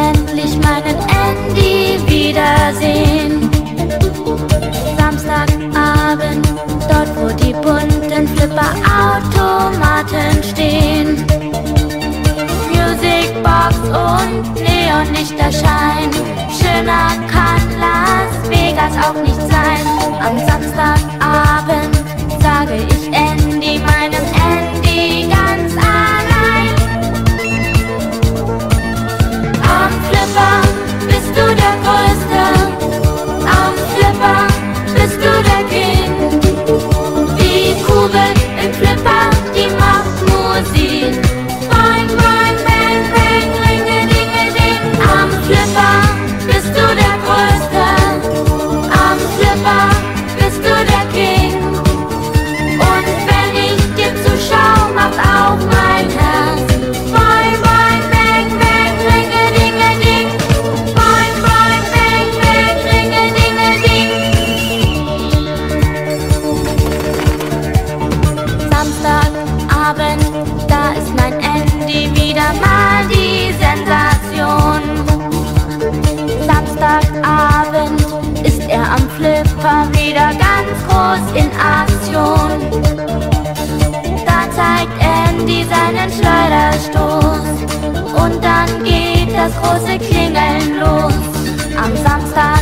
endlich meinen Andy wiedersehen. Samstagabend, dort wo die bunten Flipperautomaten stehen. Musicbox und Neonlichterschein, schöner kann Las Vegas auch nicht sein. Am Samstagabend sage ich Andy, meinem Andy ganz allein. Am Flipper bist du der Größte, am Flipper bist du der King. Die Kugel im Flipper, die macht Musik. Boing, boing, bang, bang, ringe-dinge-ding. Am Flipper bist du der Größte, am Flipper bist du der King. Und wenn ich dir zuschau, macht auch mein Herz boing, boing, bang, bang, ringe-dinge-ding. Boing, boing, bang, bang, ringe-dinge-ding. Samstagabend, da ist mein Andy wieder mal die Sensation. Samstagabend ist er am Flipper wieder ganz groß in Aktion. Da zeigt Andy seinen Schleuderstoß und dann geht das große Klingeln los. Am Samstag